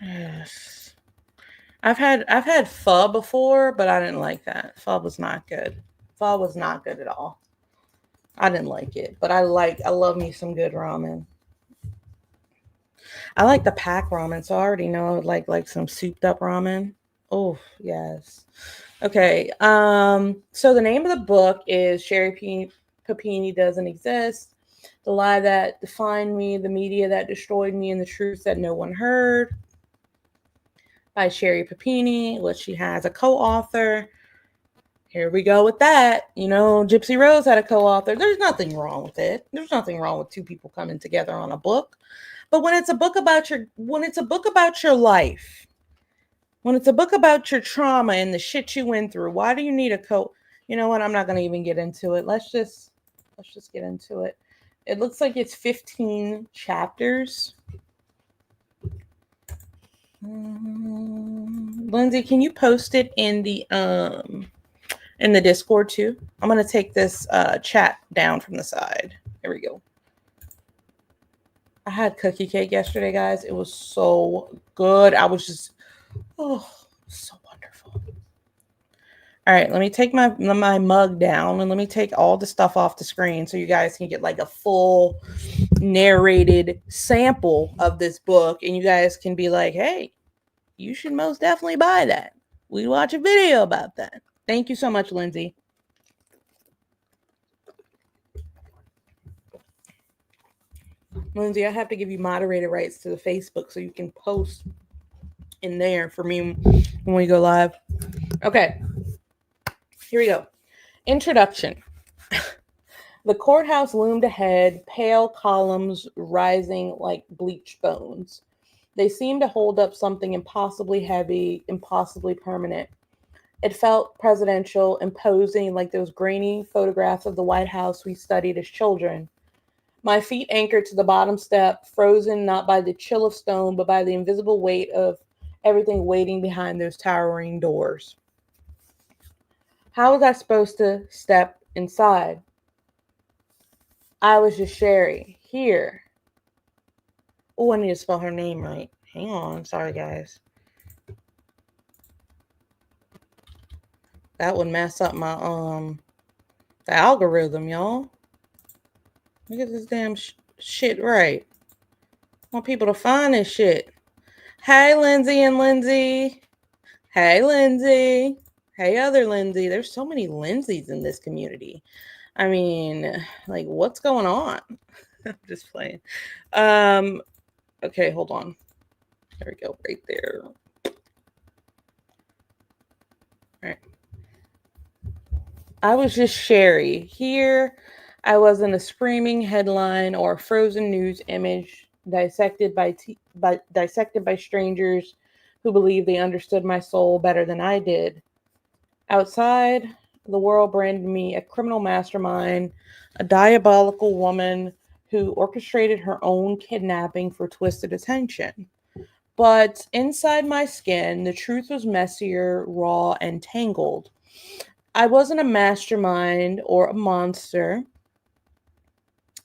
Yes. I've had pho before, but I didn't like that. Pho was not good. Pho was not good at all. I didn't like it, but I love me some good ramen. I like the pack ramen, so I already know I would like some souped up ramen. Oh, yes. Okay. So the name of the book is Papini Doesn't Exist. The lie that defined me, the media that destroyed me, and the truth that no one heard by Sherri Papini, which she has a co-author. Here we go with that. You know, Gypsy Rose had a co-author. There's nothing wrong with it. There's nothing wrong with two people coming together on a book. But when it's a book about your life, when it's a book about your trauma and the shit you went through, why do you need a co? You know what? I'm not going to even get into it. Let's just get into it. It looks like it's 15 chapters. Lindsay, can you post it in the Discord too? I'm gonna take this chat down from the side. Here we go. I had cookie cake yesterday, guys. It was so good. I was just, oh, so wonderful. All right, let me take my mug down and let me take all the stuff off the screen so you guys can get like a full narrated sample of this book, and you guys can be like, hey, you should most definitely buy that. We watch a video about that. Thank you so much, Lindsay. Lindsay, I have to give you moderator rights to the Facebook so you can post in there for me when we go live. Okay, here we go. Introduction. The courthouse loomed ahead, pale columns rising like bleached bones. They seemed to hold up something impossibly heavy, impossibly permanent. It felt presidential, imposing, like those grainy photographs of the White House we studied as children. My feet anchored to the bottom step, frozen not by the chill of stone, but by the invisible weight of everything waiting behind those towering doors. How was I supposed to step inside? I was just Sheri. Here. Oh, I need to spell her name right. Hang on. Sorry, guys. That would mess up my the algorithm, y'all. Look at this damn shit right. I want people to find this shit. Hey, Lindsay and Lindsay. Hey, Lindsay. Hey, other Lindsay. There's so many Lindsays in this community. I mean, like, what's going on? I'm just playing. Okay, hold on. There we go, right there. All right. I was just Sheri. Here, I wasn't a screaming headline or a frozen news image dissected by strangers who believed they understood my soul better than I did. Outside, the world branded me a criminal mastermind, a diabolical woman who orchestrated her own kidnapping for twisted attention. But inside my skin, the truth was messier, raw, and tangled. I wasn't a mastermind or a monster.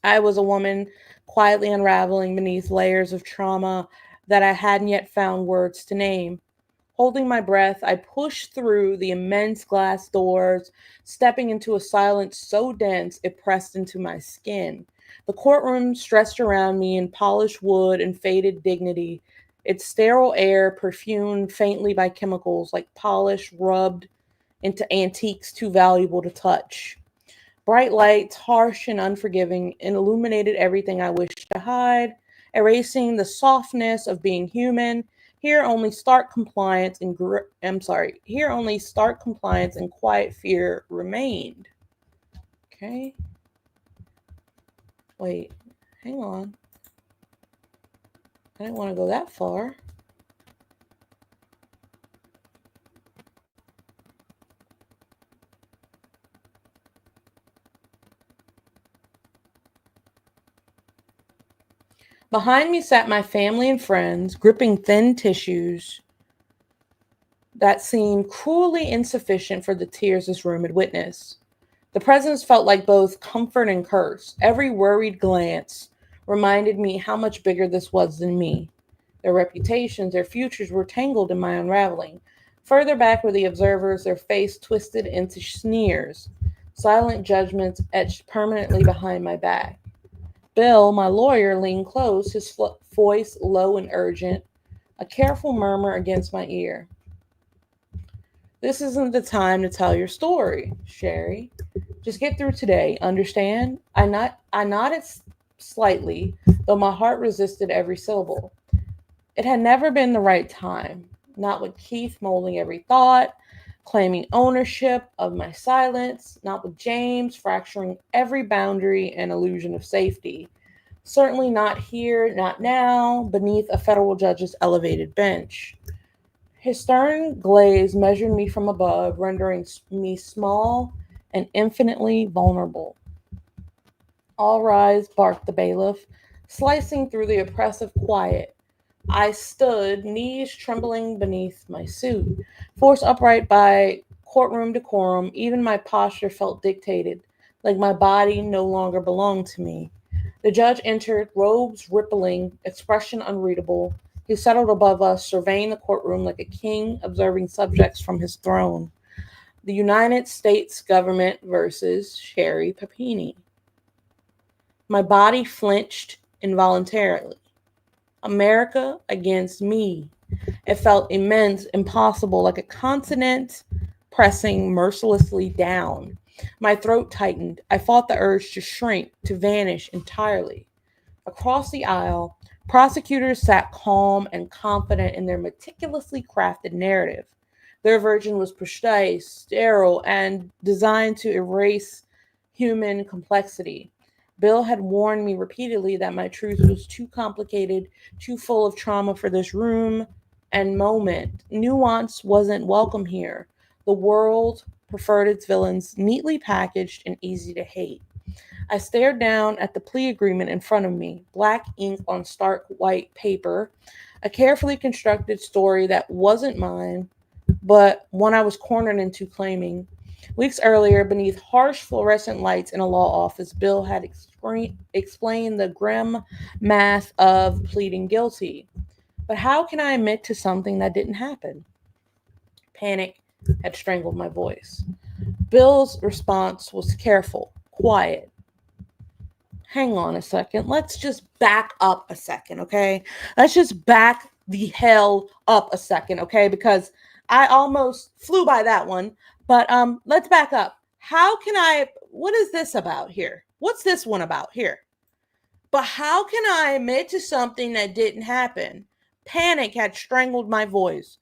I was a woman quietly unraveling beneath layers of trauma that I hadn't yet found words to name. Holding my breath, I pushed through the immense glass doors, stepping into a silence so dense it pressed into my skin. The courtroom stretched around me in polished wood and faded dignity, its sterile air perfumed faintly by chemicals like polish rubbed into antiques too valuable to touch. Bright lights, harsh and unforgiving, illuminated everything I wished to hide, erasing the softness of being human. Here only stark compliance and I'm sorry. Here only stark compliance and quiet fear remained. Okay. Wait. Hang on. I didn't want to go that far. Behind me sat my family and friends, gripping thin tissues that seemed cruelly insufficient for the tears this room had witnessed. The presence felt like both comfort and curse. Every worried glance reminded me how much bigger this was than me. Their reputations, their futures were tangled in my unraveling. Further back were the observers, their face twisted into sneers, silent judgments etched permanently behind my back. Bill, my lawyer, leaned close, his voice low and urgent, a careful murmur against my ear. This isn't the time to tell your story, Sherry. Just get through today, understand? I nodded slightly, though my heart resisted every syllable. It had never been the right time, not with Keith molding every thought, claiming ownership of my silence, not with James fracturing every boundary and illusion of safety. Certainly not here, not now, beneath a federal judge's elevated bench. His stern gaze measured me from above, rendering me small and infinitely vulnerable. All rise, barked the bailiff, slicing through the oppressive quiet. I stood, knees trembling beneath my suit. Forced upright by courtroom decorum, even my posture felt dictated, like my body no longer belonged to me. The judge entered, robes rippling, expression unreadable. He settled above us, surveying the courtroom like a king observing subjects from his throne. The United States government versus Sherri Papini. My body flinched involuntarily. America against me. It felt immense, impossible, like a continent pressing mercilessly down. My throat tightened. I fought the urge to shrink, to vanish entirely. Across the aisle, prosecutors sat calm and confident in their meticulously crafted narrative. Their version was precise, sterile, and designed to erase human complexity. Bill had warned me repeatedly that my truth was too complicated, too full of trauma for this room and moment. Nuance wasn't welcome here. The world preferred its villains neatly packaged and easy to hate. I stared down at the plea agreement in front of me, black ink on stark white paper, a carefully constructed story that wasn't mine, but one I was cornered into claiming. Weeks earlier, beneath harsh fluorescent lights in a law office, Bill had explained the grim math of pleading guilty. But how can I admit to something that didn't happen? Panic had strangled my voice. Bill's response was careful, quiet. Hang on a second. Let's just back up a second, okay? Let's just back the hell up a second, okay? Because I almost flew by that one. But let's back up. What is this about here? What's this one about here? But how can I admit to something that didn't happen? Panic had strangled my voice.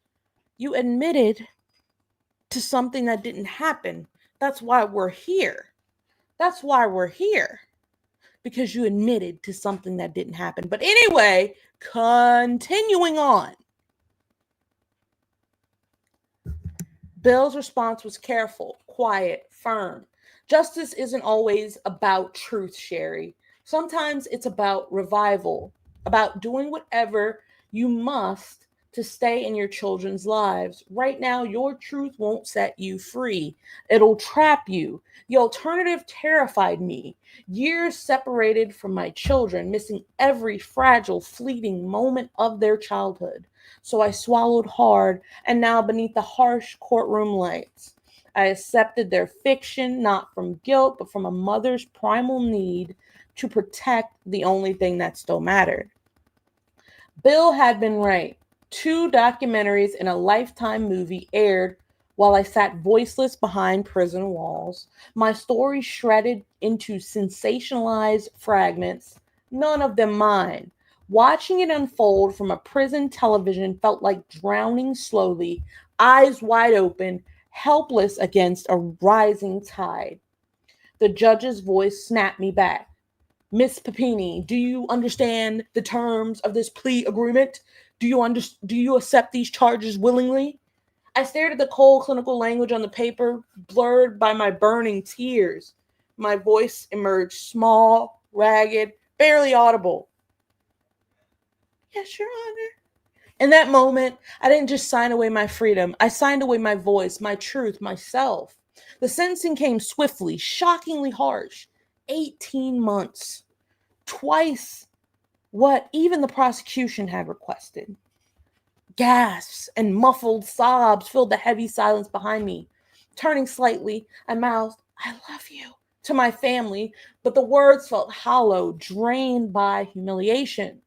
You admitted to something that didn't happen. That's why we're here. That's why we're here. Because you admitted to something that didn't happen. But anyway, continuing on. Bill's response was careful, quiet, firm. Justice isn't always about truth, Sherry. Sometimes it's about revival, about doing whatever you must to stay in your children's lives. Right now, your truth won't set you free. It'll trap you. The alternative terrified me. Years separated from my children, missing every fragile, fleeting moment of their childhood. So I swallowed hard, and now beneath the harsh courtroom lights, I accepted their fiction, not from guilt, but from a mother's primal need to protect the only thing that still mattered. Bill had been right. 2 documentaries and a Lifetime movie aired while I sat voiceless behind prison walls, my story shredded into sensationalized fragments, none of them mine. Watching it unfold from a prison television felt like drowning slowly, eyes wide open, helpless against a rising tide. The judge's voice snapped me back. Miss Papini, do you understand the terms of this plea agreement? Do you accept these charges willingly? I stared at the cold clinical language on the paper, blurred by my burning tears. My voice emerged small, ragged, barely audible. Yes, Your Honor. In that moment, I didn't just sign away my freedom. I signed away my voice, my truth, myself. The sentencing came swiftly, shockingly harsh. 18 months. Twice what even the prosecution had requested. Gasps and muffled sobs filled the heavy silence behind me. Turning slightly, I mouthed, "I love you," to my family, but the words felt hollow, drained by humiliation.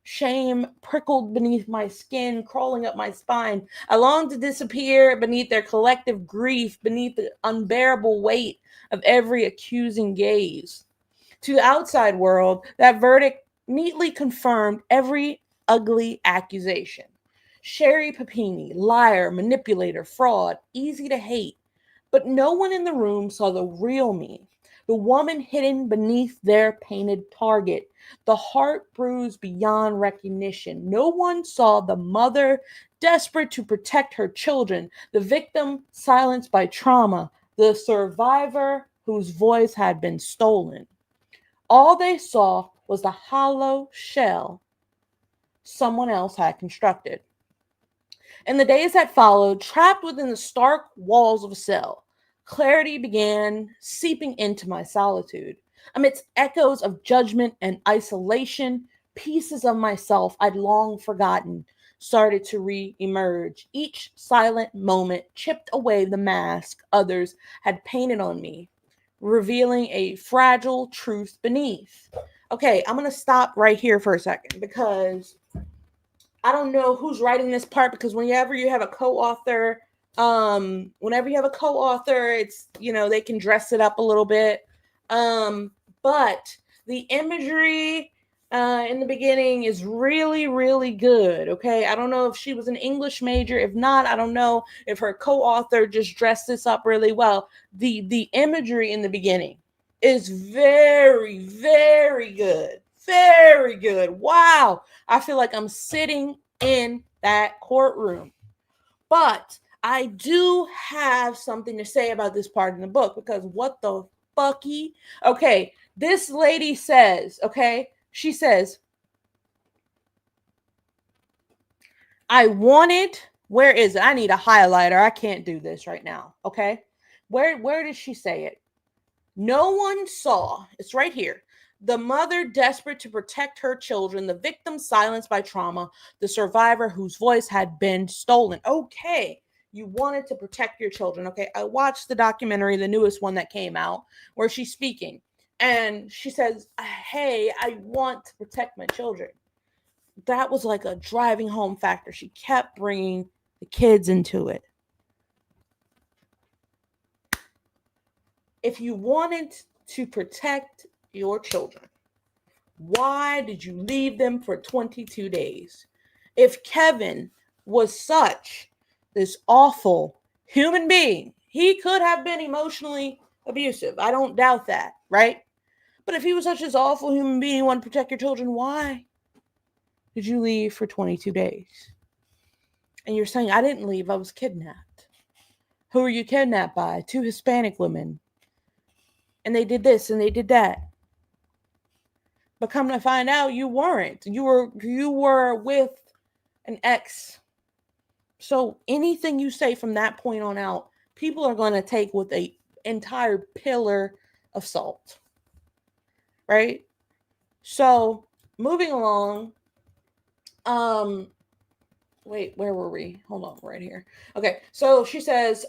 Shame prickled beneath my skin, crawling up my spine. I longed to disappear beneath their collective grief, beneath the unbearable weight of every accusing gaze. To the outside world, that verdict neatly confirmed every ugly accusation. Sherri Papini, liar, manipulator, fraud, easy to hate. But no one in the room saw the real me, the woman hidden beneath their painted target, the heart bruised beyond recognition. No one saw the mother desperate to protect her children, the victim silenced by trauma, the survivor whose voice had been stolen. All they saw was the hollow shell someone else had constructed. In the days that followed, trapped within the stark walls of a cell, clarity began seeping into my solitude. Amidst echoes of judgment and isolation, pieces of myself I'd long forgotten started to re emerge. Each silent moment chipped away the mask others had painted on me, revealing a fragile truth beneath. Okay, I'm going to stop right here for a second because I don't know who's writing this part, because whenever you have a co-author, it's, they can dress it up a little bit. But the imagery in the beginning is really, really good. Okay. I don't know if she was an English major. If not, I don't know if her co-author just dressed this up really well. The imagery in the beginning is very, very good. Very good. Wow. I feel like I'm sitting in that courtroom. But I do have something to say about this part in the book, because what the fucky? Okay, this lady says, okay, she says, where is it? I need a highlighter. I can't do this right now. Okay. Where did she say it? No one saw, it's right here. The mother desperate to protect her children, the victim silenced by trauma, the survivor whose voice had been stolen. Okay, you wanted to protect your children. Okay, I watched the documentary, the newest one that came out, where she's speaking. And she says, "Hey, I want to protect my children." That was like a driving home factor. She kept bringing the kids into it. If you wanted to protect your children, why did you leave them for 22 days? If Kevin was such this awful human being, he could have been emotionally abusive. I don't doubt that, right? But if he was such this awful human being, you want to protect your children, why did you leave for 22 days? And you're saying, I didn't leave, I was kidnapped. Who were you kidnapped by? 2 Hispanic women. And they did this and they did that. But come to find out, you weren't. You were with an ex. So anything you say from that point on out, people are going to take with a entire pillar of salt. Right? So moving along, wait, where were we? Hold on, right here. Okay, so she says,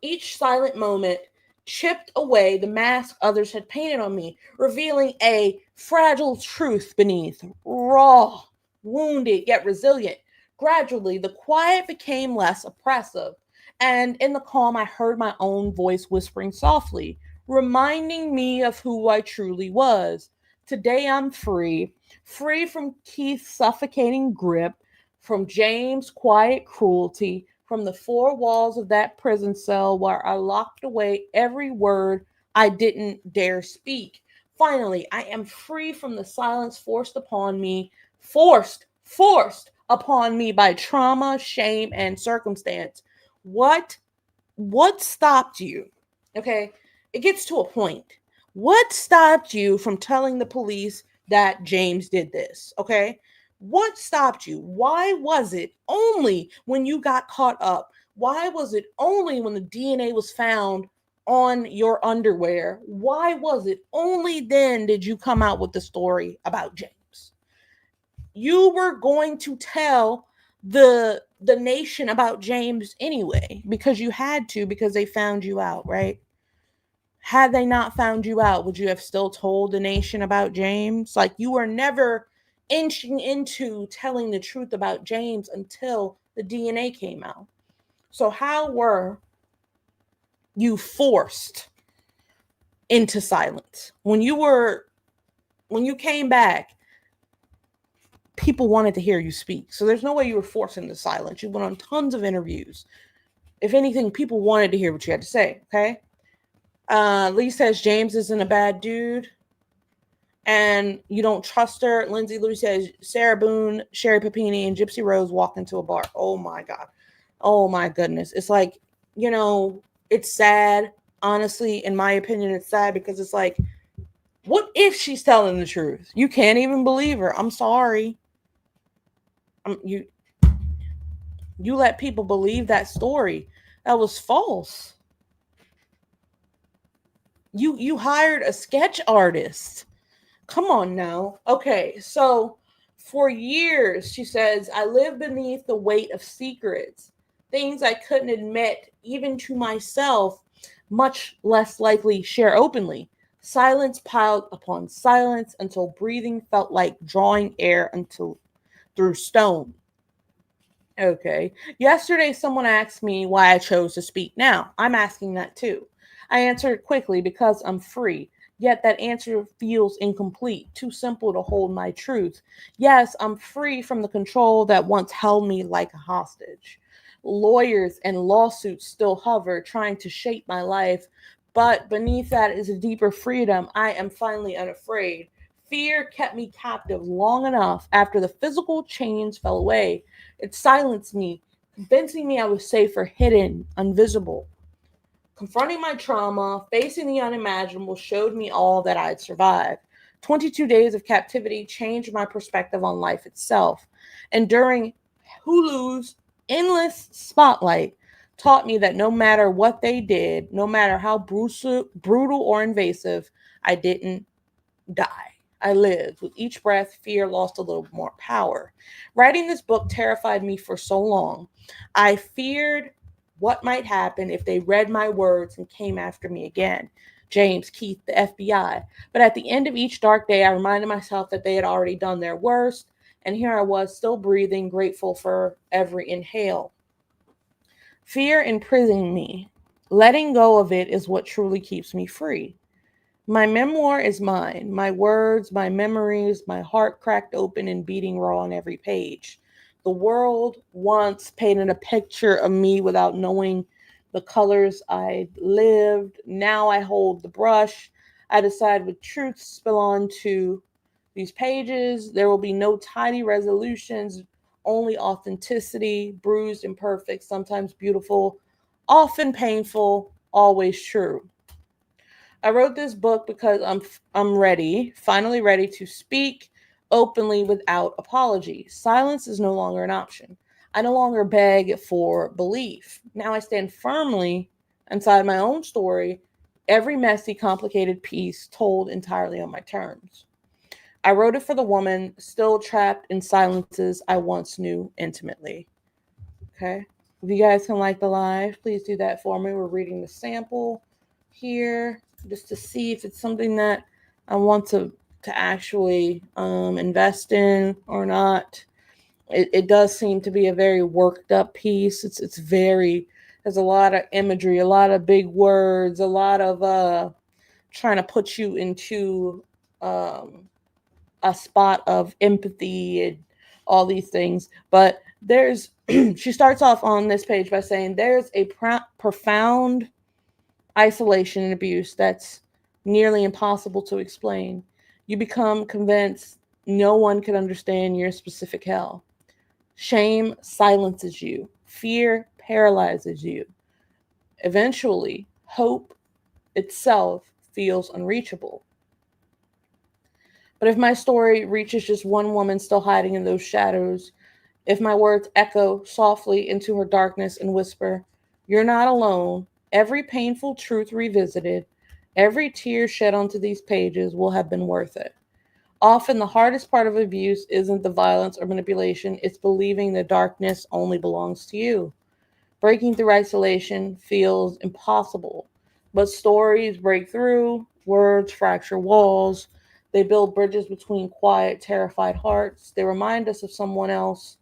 each silent moment chipped away the mask others had painted on me, revealing a fragile truth beneath, raw, wounded, yet resilient. Gradually, the quiet became less oppressive, and in the calm, I heard my own voice whispering softly, reminding me of who I truly was. Today, I'm free, free from Keith's suffocating grip, from James' quiet cruelty, from the 4 walls of that prison cell where I locked away every word I didn't dare speak. Finally, I am free from the silence forced upon me, forced upon me by trauma, shame, and circumstance. What stopped you? Okay, it gets to a point. What stopped you from telling the police that James did this? Okay, what stopped you? Why was it only when you got caught up? Why was it only when the DNA was found on your underwear? Why was it only then did you come out with the story about James? You were going to tell the nation about James anyway, because you had to, because they found you out, right? Had they not found you out, would you have still told the nation about James? Like, you were never inching into telling the truth about James until the DNA came out. So how were you forced into silence? When you came back, people wanted to hear you speak. So there's no way you were forced into silence. You went on tons of interviews. If anything, people wanted to hear what you had to say, okay? Lee says James isn't a bad dude and you don't trust her. Lindsay Lou says Sarah Boone, Sherri Papini, and Gypsy Rose walk into a bar. Oh my God. Oh my goodness. It's like, it's sad. Honestly, in my opinion, it's sad because it's like, what if she's telling the truth? You can't even believe her. I'm sorry. You let people believe that story. That was false. You hired a sketch artist. Come on now. Okay, so for years, she says, I lived beneath the weight of secrets, things I couldn't admit even to myself, much less likely share openly. Silence piled upon silence until breathing felt like drawing air until through stone. Okay. Yesterday, someone asked me why I chose to speak now. I'm asking that too. I answered quickly because I'm free. Yet that answer feels incomplete, too simple to hold my truth. Yes, I'm free from the control that once held me like a hostage. Lawyers and lawsuits still hover, trying to shape my life. But beneath that is a deeper freedom. I am finally unafraid. Fear kept me captive long enough after the physical chains fell away. It silenced me, convincing me I was safer, hidden, invisible. Confronting my trauma, facing the unimaginable showed me all that I'd survived. 22 days of captivity changed my perspective on life itself. And during Hulu's endless spotlight, taught me that no matter what they did, no matter how brutal or invasive, I didn't die. I lived. With each breath, fear lost a little more power. Writing this book terrified me for so long. I feared what might happen if they read my words and came after me again. James, Keith, the FBI. But at the end of each dark day, I reminded myself that they had already done their worst, and here I was, still breathing, grateful for every inhale. Fear imprisoned me. Letting go of it is what truly keeps me free. My memoir is mine, my words, my memories, my heart cracked open and beating raw on every page. The world once painted a picture of me without knowing the colors I lived. Now I hold the brush. I decide what truths spill onto these pages. There will be no tidy resolutions, only authenticity, bruised, imperfect, sometimes beautiful, often painful, always true. I wrote this book because I'm ready, finally ready to speak openly without apology. Silence is no longer an option. I no longer beg for belief. Now I stand firmly inside my own story, every messy, complicated piece told entirely on my terms. I wrote it for the woman still trapped in silences I once knew intimately. Okay? If you guys can like the live, please do that for me. We're reading the sample here just to see if it's something that I want to actually invest in or not. It does seem to be a very worked up piece. It's very, there's a lot of imagery, a lot of big words, a lot of trying to put you into um, a spot of empathy and all these things. But there's she starts off on this page by saying there's a profound isolation and abuse that's nearly impossible to explain. You become convinced no one can understand your specific hell. Shame silences you. Fear paralyzes you. Eventually, hope itself feels unreachable. But if my story reaches just one woman still hiding in those shadows, if my words echo softly into her darkness and whisper, you're not alone, every painful truth revisited, every tear shed onto these pages will have been worth it. Often the hardest part of abuse isn't the violence or manipulation, it's believing the darkness only belongs to you. Breaking through isolation feels impossible, but stories break through, words fracture walls, they build bridges between quiet, terrified hearts. They remind us someone else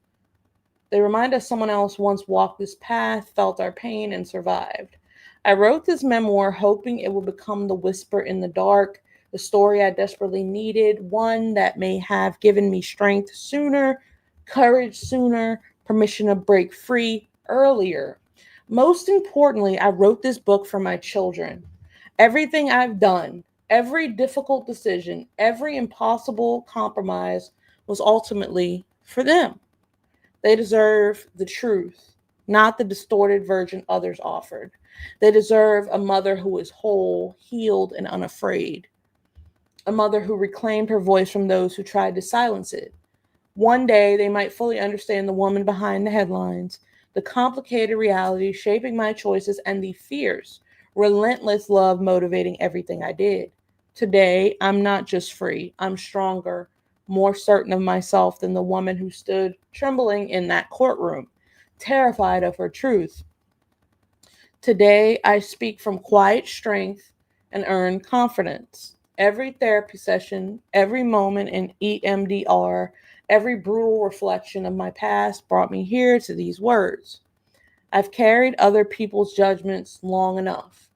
once walked this path, felt our pain, and survived. I wrote this memoir hoping it would become the whisper in the dark, the story I desperately needed, one that may have given me strength sooner, courage sooner, permission to break free earlier. Most importantly, I wrote this book for my children. Everything I've done, every difficult decision, every impossible compromise was ultimately for them. They deserve the truth, not the distorted version others offered. They deserve a mother who is whole, healed, and unafraid. A mother who reclaimed her voice from those who tried to silence it. One day, they might fully understand the woman behind the headlines, the complicated reality shaping my choices, and the fierce, relentless love motivating everything I did. Today, I'm not just free, I'm stronger, more certain of myself than the woman who stood trembling in that courtroom, terrified of her truth. Today, I speak from quiet strength and earn confidence. Every therapy session, every moment in EMDR, every brutal reflection of my past brought me here to these words. I've carried other people's judgments long enough.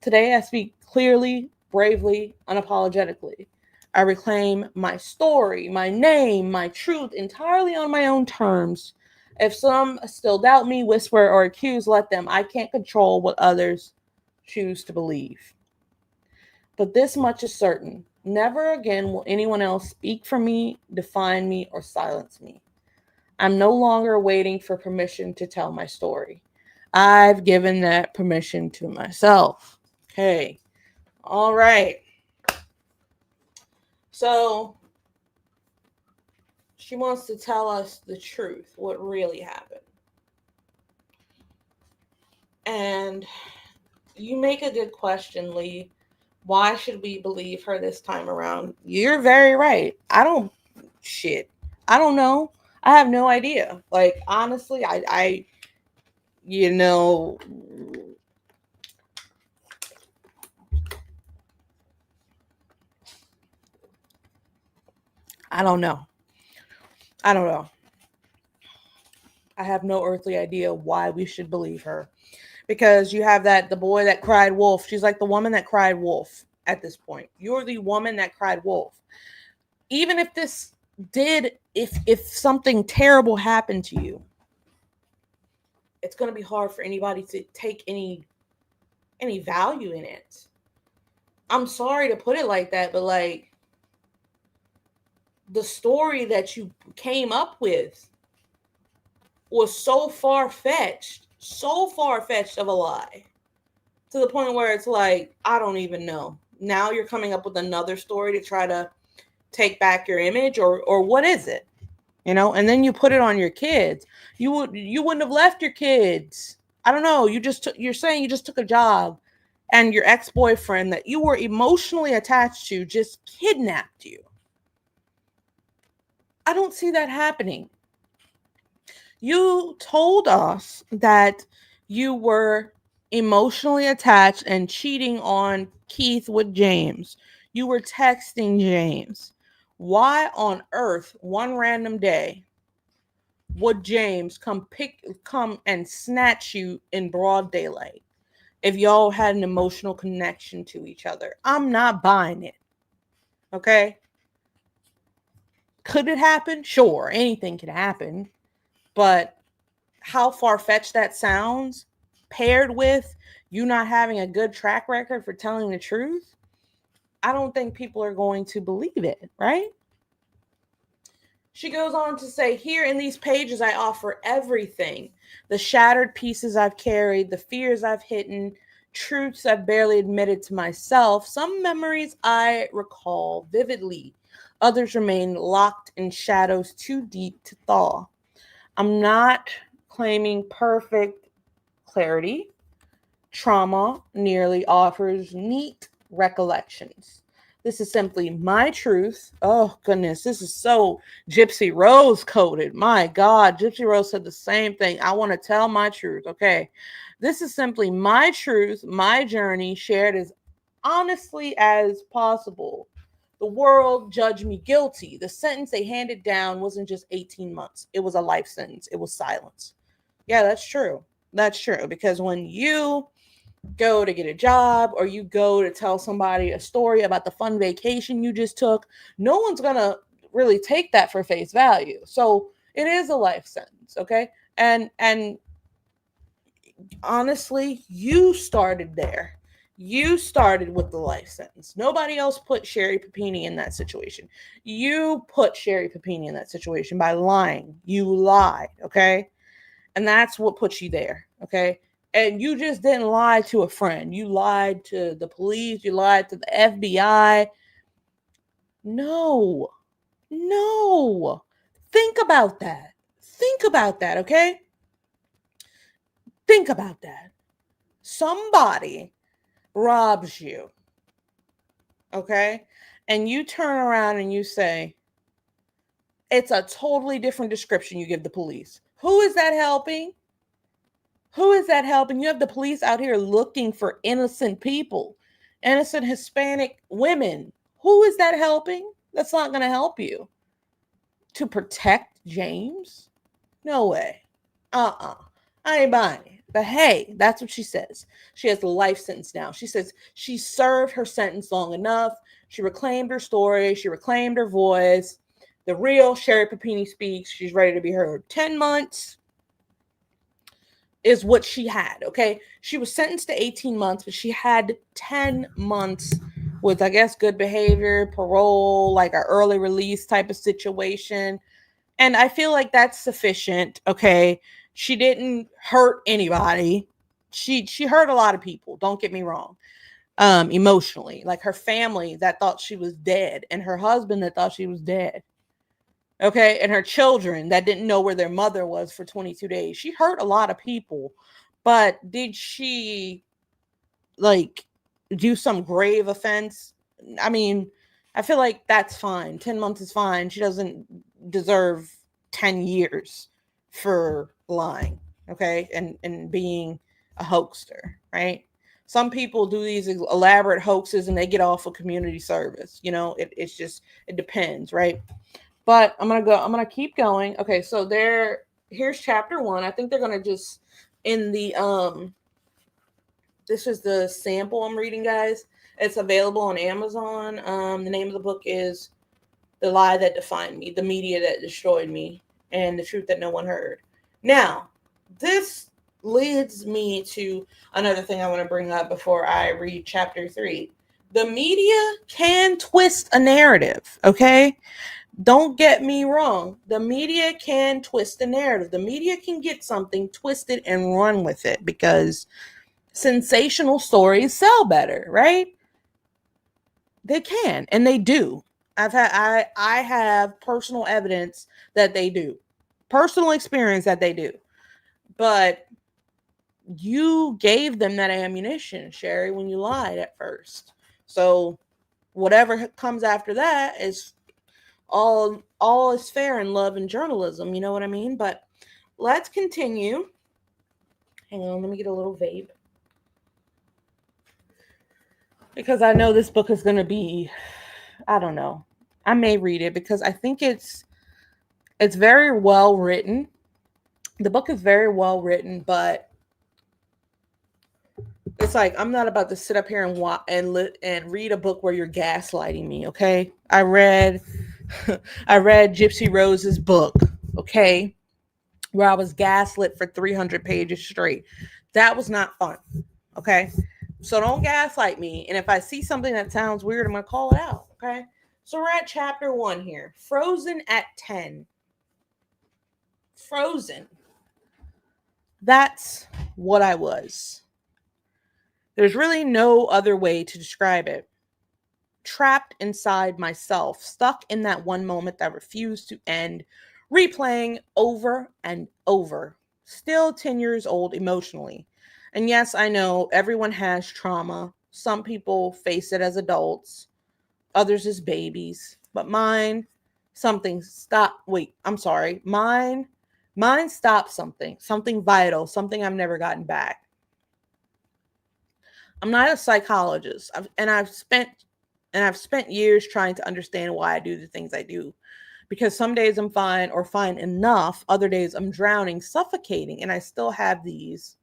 Today, I speak clearly, bravely, unapologetically. I reclaim my story, my name, my truth entirely on my own terms. If some still doubt me, whisper, or accuse, let them. I can't control what others choose to believe. But this much is certain. Never again will anyone else speak for me, define me, or silence me. I'm no longer waiting for permission to tell my story. I've given that permission to myself. Okay. All right. So she wants to tell us the truth, what really happened. And you make a good question, Lee. Why should we believe her this time around? You're very right. Shit. I don't know. I have no idea. Like, honestly, you know, I don't know. I don't know. I have no earthly idea why we should believe her. Because you have the boy that cried wolf. She's like the woman that cried wolf at this point. You're the woman that cried wolf. Even if this did, if something terrible happened to you, it's going to be hard for anybody to take any value in it. I'm sorry to put it like that, but like the story that you came up with was so far fetched of a lie, to the point where it's like, I don't even know. Now you're coming up with another story to try to take back your image, or what is it? And then you put it on your kids. You wouldn't have left your kids. I don't know. You're saying you just took a job and your ex-boyfriend that you were emotionally attached to just kidnapped you. I don't see that happening. You told us that you were emotionally attached and cheating on Keith with James. You were texting James. Why on earth, one random day, would James come and snatch you in broad daylight if y'all had an emotional connection to each other? I'm not buying it. Okay? Could it happen? Sure, anything can happen. But how far-fetched that sounds, paired with you not having a good track record for telling the truth, I don't think people are going to believe it, right? She goes on to say, here in these pages, I offer everything. The shattered pieces I've carried, the fears I've hidden, truths I've barely admitted to myself. Some memories I recall vividly. Others remain locked in shadows too deep to thaw. I'm not claiming perfect clarity. Trauma nearly offers neat recollections. This is simply my truth. Oh, goodness. This is so Gypsy Rose coded. My God. Gypsy Rose said the same thing. I want to tell my truth. Okay. This is simply my truth, my journey, shared as honestly as possible. The world judged me guilty. The sentence they handed down wasn't just 18 months, it was a life sentence. It was silence. Yeah, that's true. That's true. Because when you go to get a job or you go to tell somebody a story about the fun vacation you just took, no one's going to really take that for face value. So it is a life sentence, okay? And honestly, you started there. You started with the life sentence. Nobody else put Sherri Papini in that situation. You put Sherri Papini in that situation by lying. You lied, okay? And that's what puts you there, okay? And you just didn't lie to a friend. You lied to the police. You lied to the FBI. No, no. Think about that. Think about that, okay? Think about that. Somebody robs you, okay? And you turn around and you say, it's a totally different description you give the police. Who is that helping? Who is that helping? You have the police out here looking for innocent people, innocent Hispanic women. Who is that helping? That's not going to help you. To protect James? No way. I ain't buying it. But hey, that's what she says. She has a life sentence now. She says she served her sentence long enough. She reclaimed her story. She reclaimed her voice. The real Sherri Papini speaks. She's ready to be heard. 10 months is what she had, okay? She was sentenced to 18 months, but she had 10 months with, I guess, good behavior, parole, like an early release type of situation. And I feel like that's sufficient, okay? She didn't hurt anybody. She hurt a lot of people, don't get me wrong. Emotionally, like her family that thought she was dead and her husband that thought she was dead. Okay, and her children that didn't know where their mother was for 22 days. She hurt a lot of people, but did she like do some grave offense? I mean, I feel like that's fine. 10 months is fine. She doesn't deserve 10 years for lying, okay? And being a hoaxer, right? Some people do these elaborate hoaxes and they get off of community service. You know, it's just, it depends, right? But I'm gonna keep going. Okay, so here's chapter 1. I think they're gonna just in the this is the sample I'm reading, guys. It's available on Amazon. The name of the book is The Lie That Defined Me, The Media That Destroyed Me, and the Truth That No One Heard. Now, this leads me to another thing I want to bring up before I read chapter 3. The media can twist a narrative, okay? Don't get me wrong. The media can twist the narrative. The media can get something twisted and run with it because sensational stories sell better, right? They can, and they do. I have personal evidence that they do. Personal experience that they do. But you gave them that ammunition, Sheri, when you lied at first. So whatever comes after that is all is fair in love and journalism, you know what I mean? But let's continue. Hang on, let me get a little vape. Because I know this book is going to be, I don't know. I may read it because I think it's very well written. The book is very well written, but it's like I'm not about to sit up here and read a book where you're gaslighting me, okay? I read Gypsy Rose's book, okay? Where I was gaslit for 300 pages straight. That was not fun, okay? So don't gaslight me. And if I see something that sounds weird, I'm going to call it out, okay? So we're at chapter 1 here. Frozen at 10. Frozen. That's what I was. There's really no other way to describe it. Trapped inside myself, stuck in that one moment that refused to end, replaying over and over. Still 10 years old emotionally. And yes, I know everyone has trauma. Some people face it as adults. Others as babies. But mine, something stopped. Wait, I'm sorry. Mine stopped something vital, something I've never gotten back. I'm not a psychologist, I've spent years trying to understand why I do the things I do. Because some days I'm fine or fine enough, other days I'm drowning, suffocating, and I still have these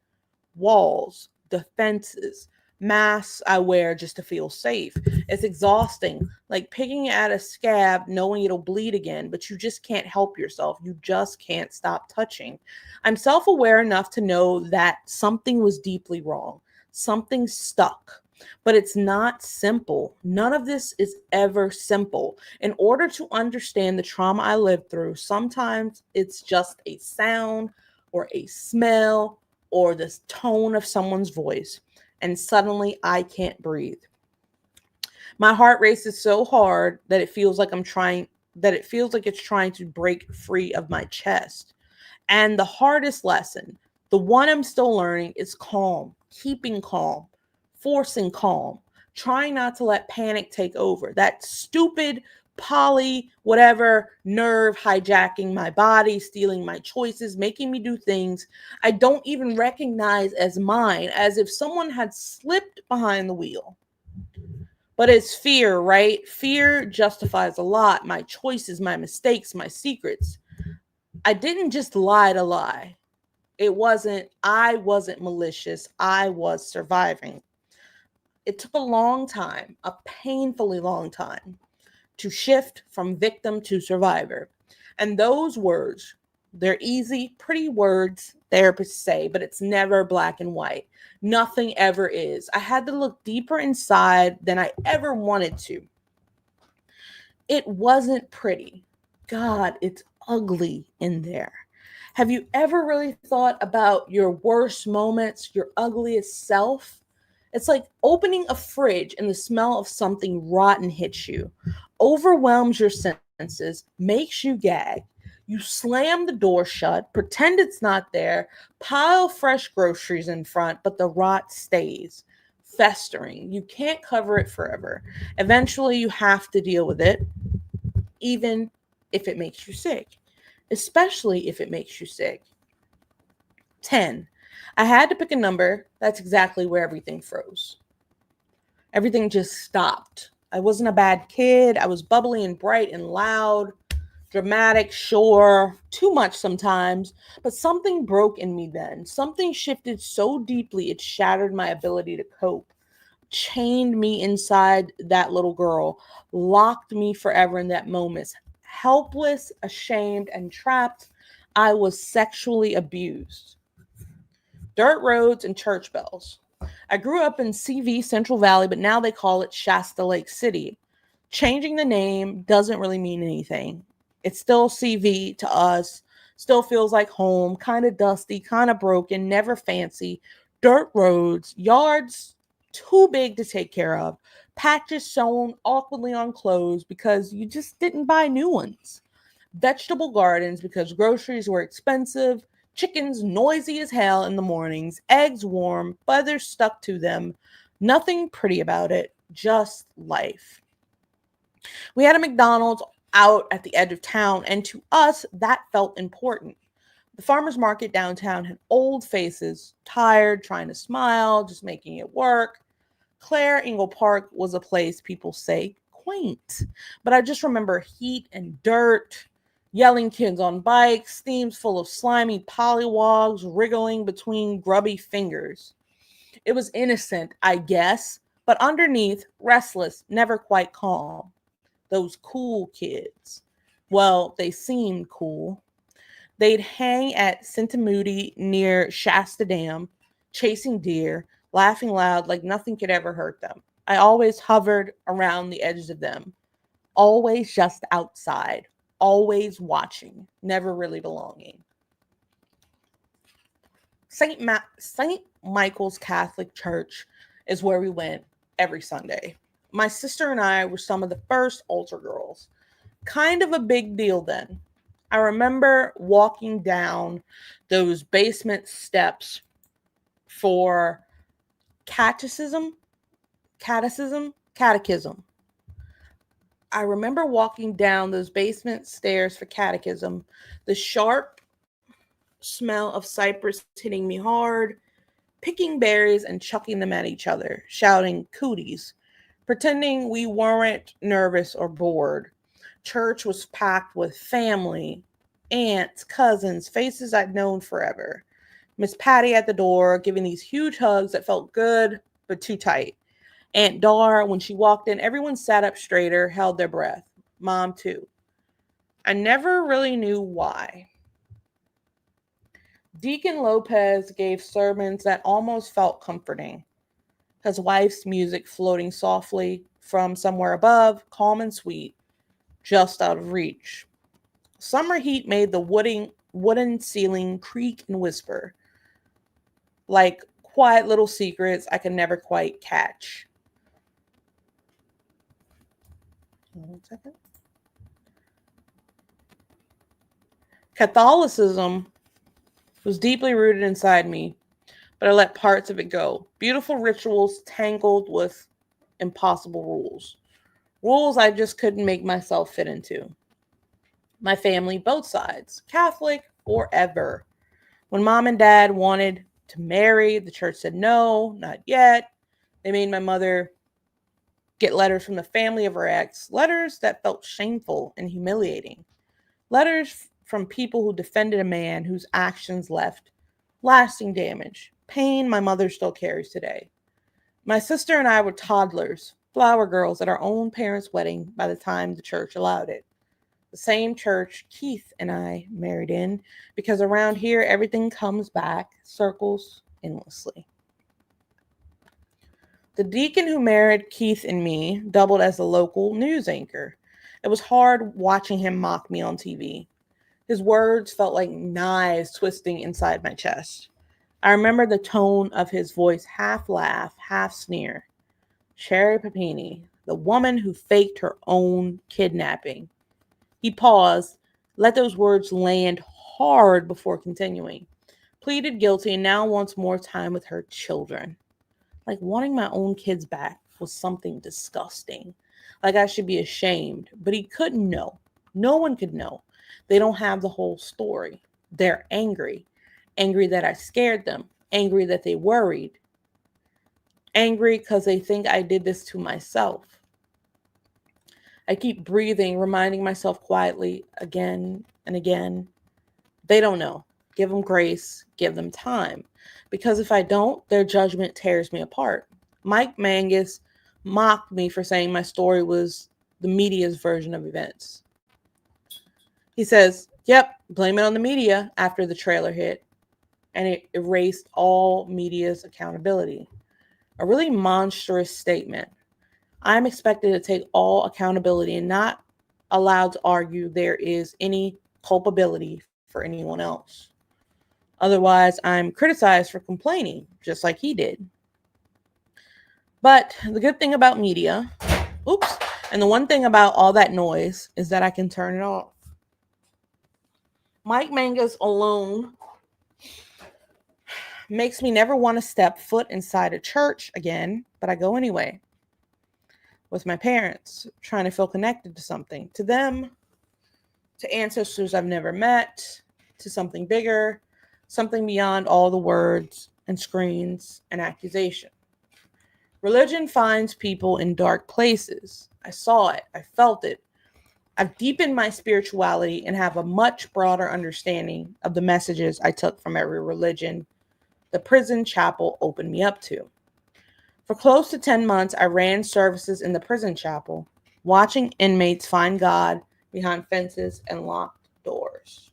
walls, defenses, masks I wear just to feel safe. It's exhausting, like picking at a scab, knowing it'll bleed again, but you just can't help yourself. You just can't stop touching. I'm self aware enough to know that something was deeply wrong, something stuck. But it's not simple. None of this is ever simple. In order to understand the trauma I lived through, sometimes it's just a sound or a smell or the tone of someone's voice, and suddenly I can't breathe. My heart races so hard that it feels like it's trying to break free of my chest. And the hardest lesson, the one I'm still learning, is calm, keeping calm, forcing calm, trying not to let panic take over. That stupid poly, whatever, nerve hijacking my body, stealing my choices, making me do things I don't even recognize as mine, as if someone had slipped behind the wheel. But it's fear, right? Fear justifies a lot, my choices, my mistakes, my secrets. I didn't just lie to lie. I wasn't malicious. I was surviving. It took a long time, a painfully long time, to shift from victim to survivor. And those words, they're easy, pretty words therapists say, but it's never black and white. Nothing ever is. I had to look deeper inside than I ever wanted to. It wasn't pretty. God, it's ugly in there. Have you ever really thought about your worst moments, your ugliest self? It's like opening a fridge and the smell of something rotten hits you, overwhelms your senses, makes you gag. You slam the door shut, pretend it's not there, pile fresh groceries in front, but the rot stays, festering. You can't cover it forever. Eventually, you have to deal with it, even if it makes you sick, especially if it makes you sick. 10. I had to pick a number. That's exactly where everything froze. Everything just stopped. I wasn't a bad kid. I was bubbly and bright and loud, dramatic, sure, too much sometimes, but something broke in me then. Something shifted so deeply it shattered my ability to cope, chained me inside that little girl, locked me forever in that moment. Helpless, ashamed, and trapped, I was sexually abused. Dirt roads and church bells. I grew up in CV Central Valley, but now they call it Shasta Lake City. Changing the name doesn't really mean anything. It's still CV to us, still feels like home, kind of dusty, kind of broken, never fancy. Dirt roads, yards too big to take care of, patches sewn awkwardly on clothes because you just didn't buy new ones. Vegetable gardens because groceries were expensive, chickens noisy as hell in the mornings, eggs warm, feathers stuck to them. Nothing pretty about it, just life. We had a McDonald's out at the edge of town, and to us, that felt important. The farmer's market downtown had old faces, tired, trying to smile, just making it work. Claire Ingle Park was a place people say quaint, but I just remember heat and dirt, yelling kids on bikes, steams full of slimy pollywogs wriggling between grubby fingers. It was innocent, I guess, but underneath, restless, never quite calm. Those cool kids. Well, they seemed cool. They'd hang at Centimudi near Shasta Dam, chasing deer, laughing loud like nothing could ever hurt them. I always hovered around the edges of them, always just outside, always watching, never really belonging. St. Michael's Catholic Church is where we went every Sunday. My sister and I were some of the first altar girls. Kind of a big deal then. I remember walking down those basement steps for catechism, catechism. I remember walking down those basement stairs for catechism, the sharp smell of cypress hitting me hard, picking berries and chucking them at each other, shouting cooties, pretending we weren't nervous or bored. Church was packed with family, aunts, cousins, faces I'd known forever. Miss Patty at the door, giving these huge hugs that felt good, but too tight. Aunt Dar, when she walked in, everyone sat up straighter, held their breath. Mom, too. I never really knew why. Deacon Lopez gave sermons that almost felt comforting. His wife's music floating softly from somewhere above, calm and sweet, just out of reach. Summer heat made the wooden ceiling creak and whisper, like quiet little secrets I could never quite catch. 1 second. Catholicism was deeply rooted inside me, but I let parts of it go. Beautiful rituals tangled with impossible rules. Rules I just couldn't make myself fit into. My family, both sides, Catholic forever. When mom and dad wanted to marry, the church said no, not yet. They made my mother get letters from the family of her ex, letters that felt shameful and humiliating. Letters from people who defended a man whose actions left lasting damage, pain my mother still carries today. My sister and I were toddlers, flower girls at our own parents' wedding by the time the church allowed it. The same church Keith and I married in, because around here everything comes back, circles endlessly. The deacon who married Keith and me doubled as the local news anchor. It was hard watching him mock me on TV. His words felt like knives twisting inside my chest. I remember the tone of his voice, half laugh, half sneer. Sherri Papini, the woman who faked her own kidnapping. He paused, let those words land hard before continuing. Pleaded guilty and now wants more time with her children. Like wanting my own kids back was something disgusting. Like I should be ashamed, but he couldn't know. No one could know. They don't have the whole story. They're angry. Angry that I scared them. Angry that they worried. Angry because they think I did this to myself. I keep breathing, reminding myself quietly again and again. They don't know. Give them grace. Give them time. Because if I don't, their judgment tears me apart. Mike Mangus mocked me for saying my story was the media's version of events. He says, yep, blame it on the media after the trailer hit. And it erased all media's accountability. A really monstrous statement. I'm expected to take all accountability and not allowed to argue there is any culpability for anyone else. Otherwise, I'm criticized for complaining, just like he did. But the good thing about media, and the one thing about all that noise is that I can turn it off. Mike Mangus alone makes me never want to step foot inside a church again, but I go anyway. With my parents, trying to feel connected to something, to them, to ancestors I've never met, to something bigger, something beyond all the words and screens and accusation. Religion finds people in dark places. I saw it. I felt it. I've deepened my spirituality and have a much broader understanding of the messages I took from every religion the prison chapel opened me up to. For close to 10 months, I ran services in the prison chapel, watching inmates find God behind fences and locked doors.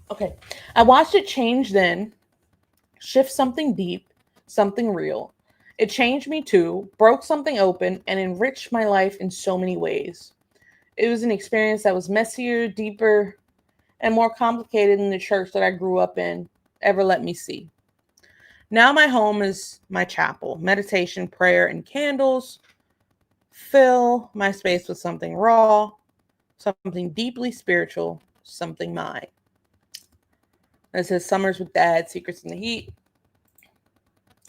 Okay, I watched it change then, shift something deep, something real. It changed me too, broke something open, and enriched my life in so many ways. It was an experience that was messier, deeper, and more complicated than the church that I grew up in ever let me see. Now my home is my chapel. Meditation, prayer, and candles fill my space with something raw, something deeply spiritual, something mine. It says Summers with Dad, Secrets in the Heat.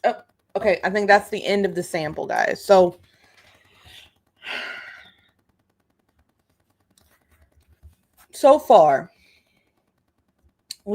Oh, okay, I think that's the end of the sample, guys. So far,